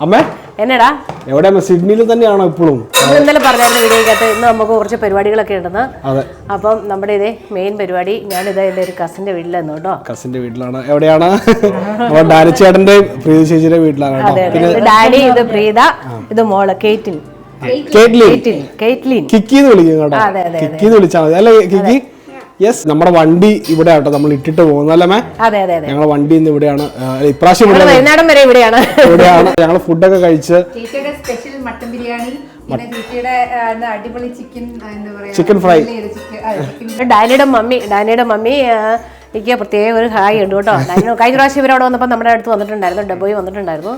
അമ്മേ എന്നടാ എവിടെ സിഡ്നിയിൽ തന്നെയാണോ ഇപ്പോഴും? ഇന്നലെ പറഞ്ഞായിരുന്നു വീഡിയോക്കകത്ത് ഇന്ന് നമുക്ക് കുറച്ച് പരിപാടികളൊക്കെ ഉണ്ടെന്ന്. അപ്പം നമ്മുടെ ഇതേ മെയിൻ പരിപാടി ഞാനിത് എൻ്റെ ഒരു കസിന്റെ വീട്ടിലായിരുന്നു കേട്ടോ. കസിന്റെ വീട്ടിലാണ്. എവിടെയാണ്? ഡാനി ചേട്ടന്റെ പ്രീത ചേച്ചിയുടെ വീട്ടിലാണ്. ഡാഡി ഇത് പ്രീത, ഇത് മോള് കേറ്റ്ലിൻ. കിക്കി എന്ന് വിളിക്കും കേട്ടോ. കിക്കി എന്ന് വിളിച്ചാൽ മതി അല്ലേ കിക്കി? യെസ്, നമ്മുടെ വണ്ടി ഇവിടെ ആട്ടോ നമ്മൾ ഇട്ടിട്ട് പോകുന്നല്ലേ മേ? ഞങ്ങളെ വണ്ടി ഇന്ന് ഇവിടെയാണ്. ഇപ്രാവശ്യം ഇവിടെയാണ്. ഞങ്ങൾ ഫുഡൊക്കെ കഴിച്ച് ചിക്കൻ ഫ്രൈ. ഡാനിയുടെ മമ്മി എനിക്ക് പ്രത്യേക ഒരു ഹായ് ഉണ്ട് കേട്ടോ. കഴിഞ്ഞ പ്രാവശ്യം ഇവരവിടെ വന്നപ്പോൾ നമ്മുടെ അടുത്ത് വന്നിട്ടുണ്ടായിരുന്നു, ഡബോയി വന്നിട്ടുണ്ടായിരുന്നു.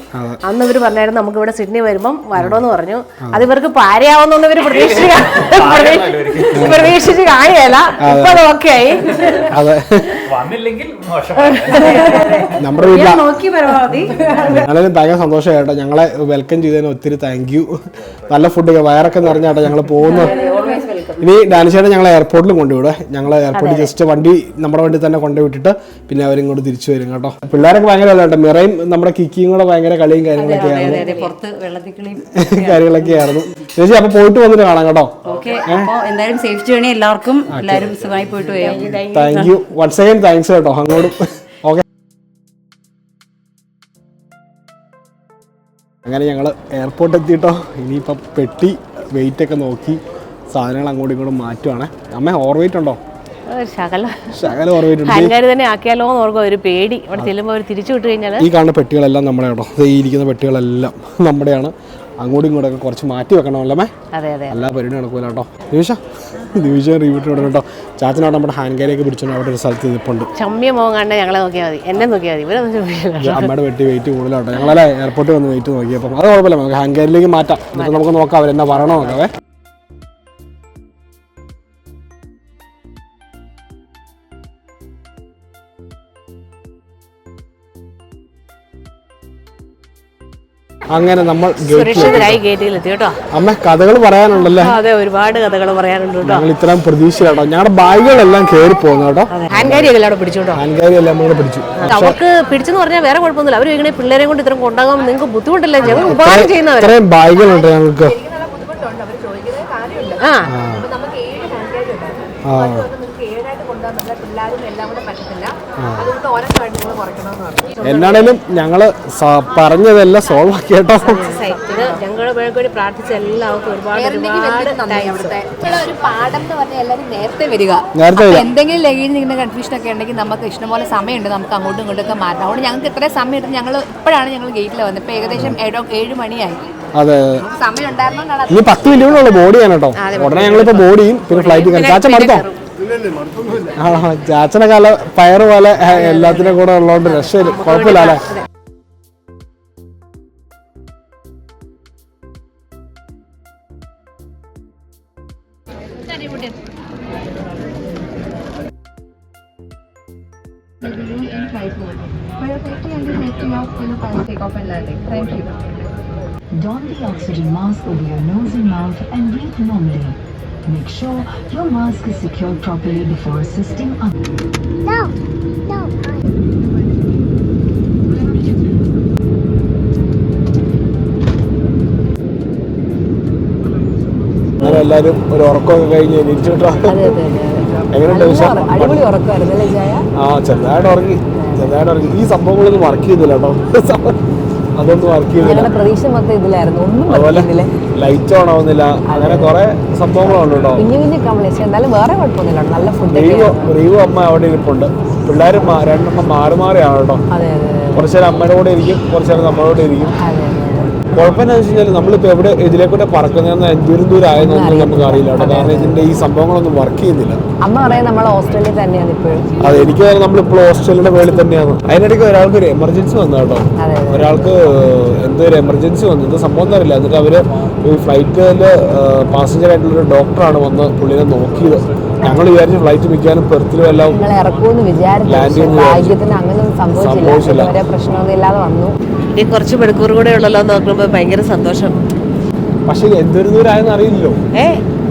അന്ന് ഇവർ പറഞ്ഞായിരുന്നു നമുക്ക് ഇവിടെ സിഡ്നി വരുമ്പം വരണമെന്ന് പറഞ്ഞു. അത് ഇവർക്ക് പാരയാവുന്ന ഇവർ പ്രതീക്ഷിച്ച് കാണുകയല്ല. ഇപ്പൊ അത് ഓക്കെ ആയി. നമ്മുടെ വീട്ടിലും ഭയങ്കര സന്തോഷമായിട്ടോ. ഞങ്ങളെ വെൽക്കം ചെയ്തതിന് ഒത്തിരി താങ്ക് യു. നല്ല ഫുഡൊക്കെ വയറൊക്കെ നിറഞ്ഞാട്ടോ ഞങ്ങൾ പോകുന്നത്. ഇനി ഡാനിച്ചേട്ടൻ ഞങ്ങളെ എയർപോർട്ടിലും കൊണ്ടുവിടുക. ഞങ്ങൾ എയർപോർട്ടിൽ ജസ്റ്റ് വണ്ടി നമ്മുടെ വണ്ടി തന്നെ കൊണ്ടുവിട്ടിട്ട് പിന്നെ അവരിങ്ങോട്ട് തിരിച്ചു വരും കേട്ടോ. പിള്ളേരൊക്കെ ഭയങ്കര കേട്ടോ. മിറയും നമ്മുടെ കിക്കിയും കൂടെ ഭയങ്കര കളിയും കാര്യങ്ങളൊക്കെ ആയിരുന്നു. ചേച്ചി അപ്പൊ പോയിട്ട് വന്നിട്ട് കാണാം കേട്ടോ. Thank you once again. Thanks കേട്ടോ അങ്ങോട്ടും. ഓക്കെ, അങ്ങനെ ഞങ്ങൾ എയർപോർട്ട് എത്തിയിട്ടോ. ഇനിയിപ്പം പെട്ടി വെയിറ്റ് ഒക്കെ നോക്കി സാധനങ്ങൾ അങ്ങോട്ടും ഇങ്ങോട്ടും മാറ്റുവാണ്. അമ്മ ഓവർ വെയിറ്റ് ഉണ്ടോ? ശകലം ഓവർ വെയിറ്റ് ഉണ്ട്. ഈ കാണുന്ന പെട്ടികളെല്ലാം നമ്മുടെ കേട്ടോ. ഈ ഇരിക്കുന്ന പെട്ടികളെല്ലാം നമ്മുടെയാണ്. അങ്ങോട്ടും ഇങ്ങോട്ടൊക്കെ കുറച്ച് മാറ്റി വെക്കണമല്ലോ അമ്മേ. എല്ലാ പരിപാടി നടക്കൂല കേട്ടോ. ദിവിഷ റിവ്യൂട്ട് ഇവിടെ കേട്ടോ. ചാച്ചനോട് നമ്മുടെ ഹാൻഡ് ക്യാരിയൊക്കെ പിടിച്ചോണ്ട് അവിടെ ഒരു സ്ഥലത്ത് നിൽപ്പുണ്ട്. അമ്മയുടെ വെട്ടി വെയിറ്റ് കൂടുതലാട്ടോ. ഞങ്ങളല്ലേ എയർപോർട്ടിൽ വന്ന് വെയിറ്റ് നോക്കിയപ്പം അത് കുഴപ്പമില്ല, നമുക്ക് ഹാൻഡ് ക്യാരിയിലേക്ക് മാറ്റാം. എന്നിട്ട് നമുക്ക് നോക്കാം അവരെന്നാ പറയണോ നോക്കാവേ. അങ്ങനെ നമ്മൾ അമ്മ കഥകൾ പറയാനുണ്ടല്ലേ? അതെ, ഒരുപാട് കഥകൾ പറയാനുണ്ട്. ഞങ്ങൾ ഇത്രയും പ്രതീക്ഷ കേട്ടോ. ഞങ്ങളുടെ ബാഗുകളെല്ലാം കയറി പോകുന്നു കേട്ടോ. ഹാൻഡ് ക്യാരി എല്ലാം പിടിച്ചു. അവർക്ക് പിടിച്ചെന്ന് പറഞ്ഞാൽ വേറെ കുഴപ്പമൊന്നുമില്ല. അവർ ഇങ്ങനെ പിള്ളേരെ കൊണ്ട് ഇത്രയും കൊണ്ടാകാൻ നിങ്ങൾക്ക് ബുദ്ധിമുട്ടില്ല. ഞങ്ങൾ ഉപകാരം ചെയ്യുന്നവർ. ഇത്രയും ബാഗുകളുണ്ട് ഞങ്ങൾക്ക്. എന്നാണേലും ഞങ്ങള് പറഞ്ഞതെല്ലാം സോൾവ് ആക്കി കേട്ടോ. ഞങ്ങളുടെ വേണ്ടി പ്രാർത്ഥിച്ച എല്ലാവർക്കും ഒരുപാട് ഒരു പാഠം എന്ന് പറഞ്ഞാൽ എല്ലാവരും നേരത്തെ വരിക. എന്തെങ്കിലും ലഗേജ് നിൽക്കുന്ന കൺഫ്യൂഷൻ ഒക്കെ ഉണ്ടെങ്കിൽ നമുക്ക് ഇഷ്ടംപോലെ സമയമുണ്ട്, നമുക്ക് അങ്ങോട്ടും ഇങ്ങോട്ടൊക്കെ മാറ്റാം. അതുകൊണ്ട് ഞങ്ങൾക്ക് ഇത്രയും സമയം എടുത്ത് ഞങ്ങൾ ഇപ്പോഴാണ് ഞങ്ങൾ ഗേറ്റിൽ വന്നത്. ഇപ്പൊ ഏകദേശം 7 മണിയായി. അതെ, സമയം ഉണ്ടായിരുന്നു. ഇനി 10 മിനിറ്റുള്ള ബോഡി ആണ് കേട്ടോ. ഉടനെ ഞങ്ങളിപ്പോ ബോഡിയും പിന്നെ ഫ്ലൈറ്റ് ചാച്ചൻ മടുത്തോ? ചാച്ചനെ കാല പയറ് പോലെ എല്ലാത്തിനും കൂടെ ഉള്ളതുകൊണ്ട് രക്ഷയില്ല, കുഴപ്പമില്ല അല്ലേ? Don the oxygen mask over your nose and mouth and breathe normally. Make sure your mask is secured properly before assisting others. No. എല്ലാരും ഒരു ഉറക്കമൊക്കെ കഴിഞ്ഞ് എണീറ്റിട്ടോ. എങ്ങനെയുണ്ട്? ചെറുതായിട്ട് ഉറങ്ങി. ഈ സംഭവങ്ങളൊന്നും വർക്ക് ചെയ്തില്ല കേട്ടോ. അതൊന്നും വർക്ക് ചെയ്യുന്നില്ല. അതുപോലെ ലൈറ്റ് ഓൺ ആവുന്നില്ല. അങ്ങനെ കുറെ സംഭവങ്ങളുണ്ട് കേട്ടോ. റീവു അമ്മ അവിടെ ഇരിപ്പുണ്ട്. പിള്ളേരും രണ്ടെണ്ണം മാറിയാണ് കേട്ടോ. കുറച്ചു നേരം അമ്മയുടെ കൂടെ ഇരിക്കും, കുറച്ചു നേരം നമ്മുടെ കൂടെ ഇരിക്കും. കുഴപ്പമെന്നു വെച്ച് കഴിഞ്ഞാൽ നമ്മളിപ്പോൾ എവിടെ ഇതിലേക്കൂടെ പറക്കുന്നതെന്ന് ദൂരം ആയെന്നൊന്നും നമുക്ക് അറിയില്ല കേട്ടോ. കാരണം ഇതിന്റെ ഈ സംഭവങ്ങളൊന്നും വർക്ക് ചെയ്യുന്നില്ല. അമ്മ പറയാം നമ്മൾ ഓസ്ട്രേലിയ തന്നെയാണ് ഇപ്പോഴും. അതെ, എനിക്ക് നമ്മളിപ്പോൾ ഓസ്ട്രേലിയയുടെ മേളിൽ തന്നെയാണ്. അതിനിടയ്ക്ക് ഒരാൾക്ക് ഒരു എമർജൻസി വന്നു കേട്ടോ. ഒരാൾക്ക് എന്തോ ഒരു എമർജൻസി വന്നു, എന്ത് സംഭവം അറിയില്ല. എന്നിട്ട് അവര് ഈ ഫ്ലൈറ്റിൽ പാസഞ്ചർ ആയിട്ടുള്ളൊരു ഡോക്ടറാണ് വന്ന് പുള്ളിനെ നോക്കിയത്. ഞങ്ങൾ വിചാരിച്ചു ഫ്ലൈറ്റ് മിക്കാനും പെർത്തിലും എല്ലാം ലാൻഡ് സംഭവിച്ചില്ല. കുറച്ച് മണിക്കൂർ കൂടെ ഉള്ളല്ലോ നോക്കുമ്പോ ഭയങ്കര സന്തോഷം. പക്ഷെ എന്തൊരു ദൂരമായെന്ന് അറിയില്ലല്ലോ.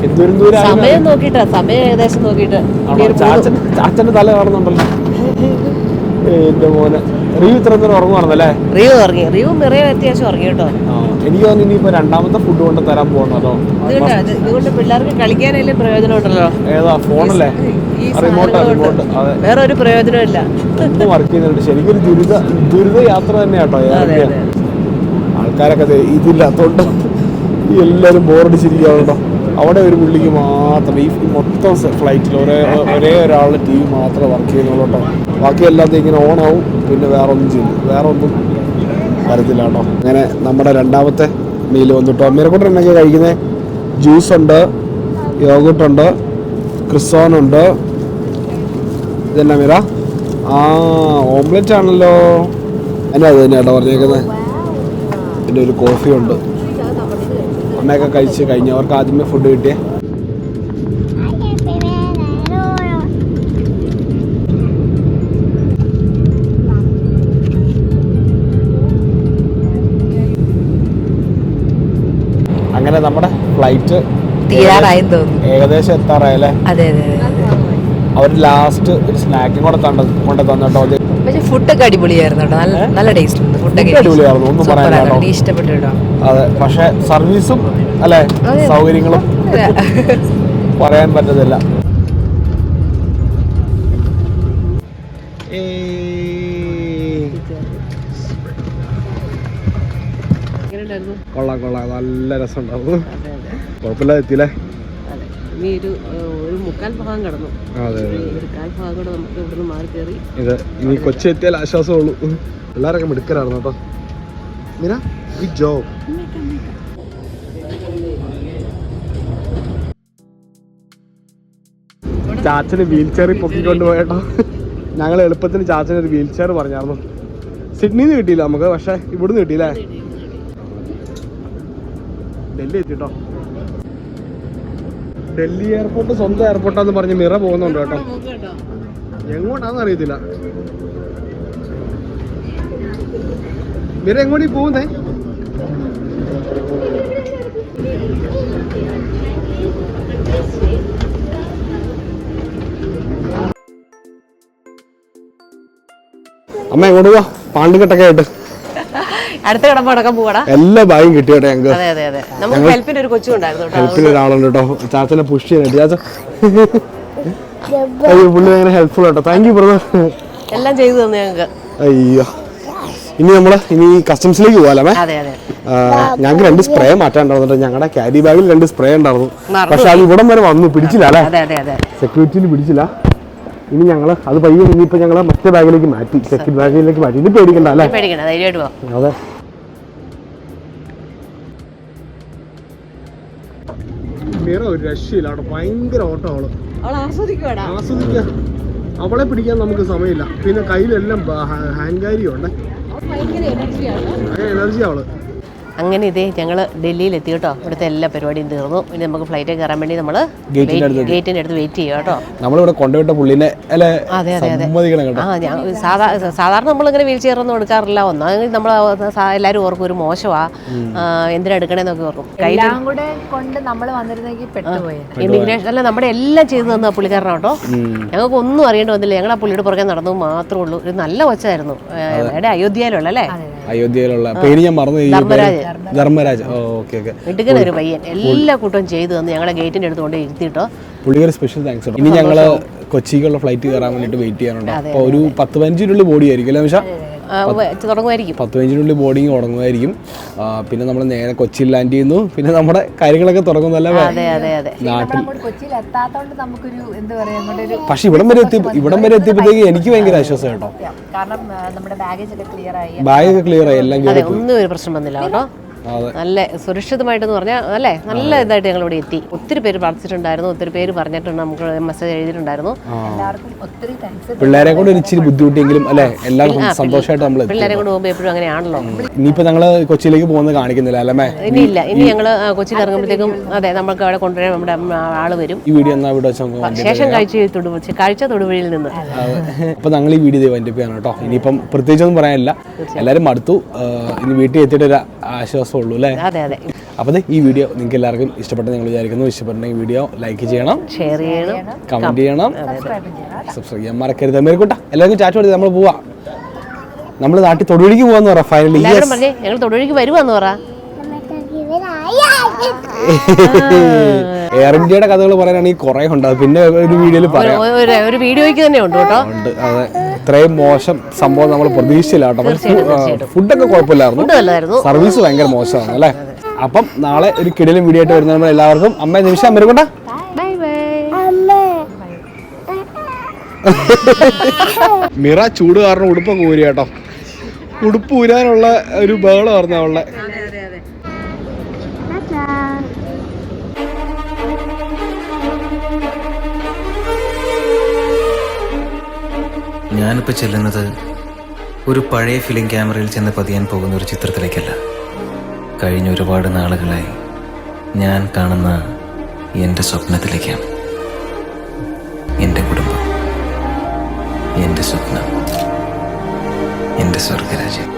എന്തൊരു ദൂരം സമയം നോക്കിട്ടാ, സമയം ഏകദേശം നോക്കിട്ട് ചാച്ചന്റെ തല കാണുന്നുണ്ടല്ലോ. എന്റെ മോനെ റിയു ഇത്ര നേരം ഉറങ്ങുവായിരുന്നല്ലേ? റിയു ഉറങ്ങി. റിയു നിറയെ അത്യാവശ്യം ഉറങ്ങി കേട്ടോ. എനിക്ക് തോന്നുന്നു ഇനിയിപ്പോ രണ്ടാമത്തെ ഫുഡ് കൊണ്ട് തരാൻ പോകണല്ലോ. ഇതുകൊണ്ട് പിള്ളേർക്ക് കളിക്കാനല്ലേ പ്രയോജനം ഉണ്ടല്ലോ. ഏതാ ഫോണല്ലേ? റിമോട്ട്. അതെ, വേറെ ഒരു പ്രയോജനം ഇല്ല. ഒന്നും വർക്ക് ചെയ്യുന്നുണ്ട്. ശരിക്കും ദുരിത യാത്ര തന്നെയാട്ടോ. ആൾക്കാരൊക്കെ ഇതില്ലാത്തോണ്ട് എല്ലാരും ബോറടിച്ചിരിക്കാറുണ്ടോ. അവിടെ ഒരു പുള്ളിക്ക് മാത്രം ഈ മൊത്തം ഫ്ലൈറ്റിൽ ഒരേ ഒരാളുടെ ടീം മാത്രമേ വർക്ക് ചെയ്യുന്നുള്ളൂ കേട്ടോ. ബാക്കി എല്ലാത്തും ഇങ്ങനെ ഓണാവും, പിന്നെ വേറെ ഒന്നും ചെയ്യും, വേറെ ഒന്നും വരത്തില്ല കേട്ടോ. അങ്ങനെ നമ്മുടെ രണ്ടാമത്തെ മീൽ വന്നിട്ടോ. അമ്മേനെ കൊണ്ട് എന്നൊക്കെ കഴിക്കുന്നത് ജ്യൂസ് ഉണ്ട്, യോഗട്ടുണ്ട്, ക്രിസോനുണ്ട്. ഇതെന്നാ മീര? ഓംലെറ്റ് ആണല്ലോ. എന്നാ അത് തന്നെ കേട്ടോ പറഞ്ഞേക്കുന്നത്. പിന്നെ ഒരു കോഫി ഉണ്ട്. അമ്മയൊക്കെ കഴിച്ച് കഴിഞ്ഞവർക്ക് ആദ്യമേ ഫുഡ് കിട്ടിയേ. അങ്ങനെ നമ്മുടെ ഫ്ലൈറ്റ് തീരാറായെന്ന് തോന്നുന്നു. ഏകദേശം എത്താറായല്ലേ? അതെ അതെ. അവർ ലാസ്റ്റ് ഒരു സ്നാക്കും കൂടെ കൊണ്ട് തന്നിട്ടോ. പക്ഷെ ഫുഡൊക്കെ അടിപൊളിയായിരുന്നു കേട്ടോ. നല്ല ടേസ്റ്റ് ഉണ്ട്. ഫുഡൊക്കെ അടിപൊളിയായിരുന്നു, ഒന്നും പറയാനില്ല. ഇഷ്ടപ്പെട്ടു കേട്ടോ. അതെ, പക്ഷെ സർവീസും അല്ലെ സൗകര്യങ്ങളും പറയാൻ പറ്റത്തില്ല. കൊള്ളാം കൊള്ളാം, നല്ല രസമുണ്ടാവും. കുഴപ്പമില്ലാതെ എത്തിയില്ലേ? ഇനി ഒരു മുക്കാൽ ഭാഗം കടന്നു. അതെ, ഒരു കാൽ ഭാഗം കൂടെ നമുക്ക് ഇവിടുന്ന് മാറി കയറി. ഇത് ഇനി കൊച്ചി എത്തിയാൽ ആശ്വാസമുള്ളൂ. പിള്ളേരൊക്കെ മിടുക്കലായിരുന്നു കേട്ടോ. Meera, good job. ചാച്ചന് വീൽ ചെയറിൽ പൊക്കിക്കൊണ്ട് പോയേട്ടോ. ഞങ്ങൾ എളുപ്പത്തിന് ചാച്ചന് ഒരു വീൽ ചെയർ പറഞ്ഞായിരുന്നു. സിഡ്നിന്ന് കിട്ടിയില്ല നമുക്ക്, പക്ഷെ ഇവിടുന്ന് കിട്ടിയില്ലേ? ഡൽഹി എത്തിട്ടോ. ഡൽഹി എയർപോർട്ട് സ്വന്തം എയർപോർട്ടാന്ന് പറഞ്ഞ് മിറ പോകുന്നുണ്ട് കേട്ടോ. എങ്ങോട്ടാന്ന് അറിയത്തില്ല. മിറ എങ്ങോട്ടീ പോകുന്നേ? അമ്മ എങ്ങോട്ട് പോവാ? പാണ്ടിക്കെട്ടൊക്കെ ആയിട്ട് അടുത്ത കടമ്പ അടക്കം പോവാടാ. എല്ലാ ബാഗും കിട്ടിയോട്ടെ ഞങ്ങൾക്ക്. അതെ അതെ അതെ. നമുക്ക് ഹെൽപ്പിന് ഒരു കൊച്ചു ഉണ്ടായിരുന്നു. ഹെൽപ്പിന് ഒരാളുണ്ട് കേട്ടോ. ചാച്ചനെ പുഷ് ചെയ്യാനായിട്ട്. ചാച്ച അയ്യോ, പുള്ളി ഭയങ്കര ഹെൽപ്ഫുൾ കേട്ടോ. Thank you brother. എല്ലാം ചെയ്തു തന്നു ഞങ്ങൾക്ക്. അയ്യോ, ഇനി കസ്റ്റംസിലേക്ക് പോകാലേ? അതെ അതെ. ഞങ്ങൾക്ക് 2 സ്പ്രേ മാറ്റാണ്ടായിരുന്നു. ഞങ്ങളുടെ ക്യാരി ബാഗിൽ 2 സ്പ്രേ ഉണ്ടായിരുന്നു. പക്ഷെ അത് ഇവിടം വരെ വന്നു, പിടിച്ചില്ല അല്ലേ? സെക്യൂരിറ്റിയിൽ പിടിച്ചില്ല. ഇനി ഞങ്ങൾ അത് പയ്യെ ഇനിയിപ്പോ ഞങ്ങൾ മറ്റേ ബാഗിലേക്ക് മാറ്റി, സെക്യൂരിറ്റി ബാഗിലേക്ക് മാറ്റി. ഇനി പേടിക്കണ്ട അല്ലേ? അതെ. ഒരു രക്ഷയില്ല അവിടെ, ഭയങ്കര ഓട്ടം. ആസ്വദിക്കുക. അവളെ പിടിക്കാൻ നമുക്ക് സമയമില്ല. പിന്നെ കയ്യിലെല്ലാം ഹാൻഡ് ക്യാരിയും ഉണ്ട്. എനർജി അവള്. അങ്ങനെ ഇതേ ഞങ്ങൾ ഡൽഹിയിൽ എത്തി കേട്ടോ. ഇവിടുത്തെ എല്ലാ പരിപാടിയും തീർന്നു. ഇനി നമുക്ക് ഫ്ലൈറ്റ് കയറാൻ വേണ്ടി നമ്മൾ ഗേറ്റിന്റെ അടുത്ത് വെയിറ്റ് ചെയ്യുക കേട്ടോ. നമ്മളിവിടെ കൊണ്ടുപോയിട്ട പുള്ളിനെ സാധാരണ നമ്മളിങ്ങനെ വീൽ ചെയർ ഒന്നും എടുക്കാറില്ല. ഒന്നാമത് നമ്മൾ എല്ലാവരും ഓർക്കും ഒരു മോശമാ, എന്തിനാ എടുക്കണേന്നൊക്കെ ഓർക്കും. ഇമിഗ്രേഷൻ അല്ല, നമ്മുടെ എല്ലാം ചെയ്തു തന്ന പുള്ളിക്കാരനാ കേട്ടോ. ഞങ്ങൾക്ക് ഒന്നും അറിയേണ്ടി വന്നില്ല. ഞങ്ങൾ ആ പുള്ളിയുടെ പുറകെ നടന്നു മാത്രമേ ഉള്ളൂ. ഒരു നല്ല കൊച്ചായിരുന്നു. എവിടെ? അയോധ്യയിലുള്ള അല്ലേ? അയോധ്യയിലുള്ള പേര് ഞാൻ മറന്നു. ധർമ്മരാജ്. മിടുക്കൻ ഒരു പയ്യൻ. എല്ലാ കൂട്ടവും ചെയ്തു തന്നു. ഞങ്ങളെ ഗേറ്റിന്റെ അടുത്ത് കൊണ്ട് ഇരുത്തിട്ടോ. പുള്ളിക്കൊരു സ്പെഷ്യൽ താങ്ക്സ്. ഇനി ഞങ്ങള് കൊച്ചിക്കുള്ള ഫ്ലൈറ്റ് കയറാൻ വേണ്ടിട്ട് വെയിറ്റ് ചെയ്യാനുണ്ട്. അപ്പൊ ഒരു 10-15 ബോഡി ആയിരിക്കും അല്ലേ നിമിഷ? തുടങ്ങുമായിരിക്കും. 10-15 ബോർഡിങ് തുടങ്ങുമായിരിക്കും. പിന്നെ നമ്മൾ നേരെ കൊച്ചിയിൽ ലാൻഡ് ചെയ്യുന്നു. പിന്നെ നമ്മുടെ കാര്യങ്ങളൊക്കെ തുടങ്ങുന്നല്ലേ നാട്ടിൽ. പക്ഷെ ഇവിടം വരെ എത്തിയപ്പോഴത്തേക്ക് എനിക്ക് ഭയങ്കര ആശ്വാസം കേട്ടോ. ബാഗൊക്കെ ക്ലിയർ ആയി, എല്ലാം ഒന്നും ഒരു പ്രശ്നം വന്നില്ല കേട്ടോ. നല്ല സുരക്ഷിതമായിട്ടെന്ന് പറഞ്ഞാൽ അല്ലേ, നല്ല ഇതായിട്ട് ഞങ്ങൾ ഇവിടെ എത്തി. ഒത്തിരി പേര് പ്രാർത്ഥിച്ചിട്ടുണ്ടായിരുന്നു, ഒത്തിരി പേര് പറഞ്ഞിട്ടുണ്ട്, നമുക്ക് മെസ്സേജ് എഴുതിയിട്ടുണ്ടായിരുന്നു. പിള്ളേരെ കൊണ്ട് ഒരു ഇച്ചിരി ബുദ്ധിമുട്ടിയെങ്കിലും അല്ലെ, എല്ലാവർക്കും സന്തോഷമായിട്ട് നമ്മൾ പിള്ളേരെ കൊണ്ട് പോകുമ്പോൾ എപ്പോഴും അങ്ങനെയാണല്ലോ. ഇനിയിപ്പോ ഞങ്ങള് കൊച്ചിയിലേക്ക് പോകുന്നത് കാണിക്കുന്നില്ല അല്ലേ? ഇനിയില്ല. ഇനി ഞങ്ങള് കൊച്ചിയിൽ ഇറങ്ങുമ്പോഴത്തേക്കും അതെ നമുക്ക് അവിടെ കൊണ്ടുവരാൻ നമ്മുടെ ആള് വരും. ഈ വീഡിയോ എന്നാ ഇവിടെ ശേഷം കാഴ്ച തൊടുപുഴയിൽ നിന്ന്. അപ്പൊ ഞങ്ങൾ ഈ വീഡിയോ വൈൻഡപ്പ് കേട്ടോ. ഇനിയിപ്പം പ്രത്യേകിച്ചൊന്നും പറയാനില്ല. എല്ലാവരും മടുത്തു. ഇനി വീട്ടിൽ എത്തിയിട്ട് ഒരു ആശ്വാസം ഉള്ളൂ അല്ലേ? അപ്പോൾ ഈ വീഡിയോ നിങ്ങൾക്ക് എല്ലാവർക്കും ഇഷ്ടപ്പെട്ടെന്ന് ഞങ്ങൾ വിചാരിക്കുന്നു. ഇഷ്ടപ്പെട്ടെങ്കിൽ വീഡിയോ ലൈക്ക് ചെയ്യണം, ഷെയർ ചെയ്യണം, കമന്റ് ചെയ്യണം, സബ്സ്ക്രൈബ് ചെയ്യാൻ മറക്കരുത്. മേരിക്കൂട്ട എല്ലാവർക്കും ചാറ്റ് കൊടുത്ത് നമ്മൾ പോവാം. നമ്മൾ നാട്ടിൽ തൊടുപുഴയ്ക്ക് പോകാന്ന് പറ ഫൈനലി. എല്ലാവരും പറഞ്ഞേ ഞങ്ങൾ തൊടുപുഴയ്ക്ക് വരുവാന്ന് പറ. എയർ ഇന്ത്യയുടെ കഥകൾ പറയാനാണെങ്കിൽ കുറെ ഉണ്ടാവും, പിന്നെ ഒരു വീഡിയോയിൽ പറയാം. ഒരു വീഡിയോയ്ക്ക് തന്നെ ഉണ്ട് കേട്ടോ. അതെ, ഇത്രയും മോശം സംഭവം നമ്മൾ പ്രതീക്ഷിച്ചില്ല കേട്ടോ. ഫുഡൊക്കെ കുഴപ്പമില്ലായിരുന്നു, സർവീസ് ഭയങ്കര മോശമാണ് അല്ലേ. അപ്പം നാളെ ഒരു കിടിലും വീഡിയോ ആയിട്ട് വരുന്ന എല്ലാവർക്കും അമ്മ നിമിഷം വരുകൊണ്ട മിറ ചൂട് കാരണം ഉടുപ്പൊക്കെ ഊരി കേട്ടോ. ഉടുപ്പ് ഊരാനുള്ള ഒരു ബഹളം ആയിരുന്നു അവളുടെ. ഞാനിപ്പോൾ ചെല്ലുന്നത് ഒരു പഴയ ഫിലിം ക്യാമറയിൽ ചെന്ന് പതിയാൻ പോകുന്ന ഒരു ചിത്രത്തിലേക്കല്ല. കഴിഞ്ഞ ഒരുപാട് നാളുകളായി ഞാൻ കാണുന്ന എൻ്റെ സ്വപ്നത്തിലേക്കാണ്. എൻ്റെ കുടുംബം, എൻ്റെ സ്വപ്നം, എൻ്റെ സ്വർഗരാജ്യം.